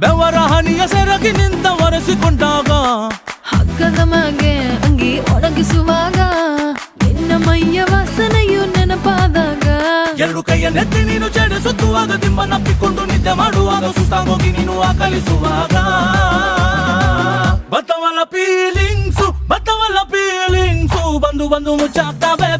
ಬೆವರ ಹನಿಯ ಸೆರಗಿ ನಿಂತ ಒರೆಸಿಕೊಂಡಾಗ ಹಗ್ಗದ ಮ್ಯಾಗೆ ಅಂಗಿ ಒಣಗಿಸುವಾಗ ನಿನ್ನ ಮೈಯ ವಾಸನೆಯು ನೆನಪಾದಾಗ ಎರಡು ಕೈಯ ನೆತ್ತಿ ನೀನು ಜಡಿಸುತ್ತುವಾಗ ದಿಮ್ಮನಪ್ಪಿಕೊಂಡು ನಿದ್ದೆ ಮಾಡುವಾಗ ಸುಸ್ತಾಗೋಗಿ ನೀನು ಆಕಲಿಸುವಾಗ ಬತ್ತವಲ್ಲ ಫೀಲಿಂಗ್ಸು ಬಂದು ಬಂದು ಮುಚ್ಚಾಗ್ತಾವೆ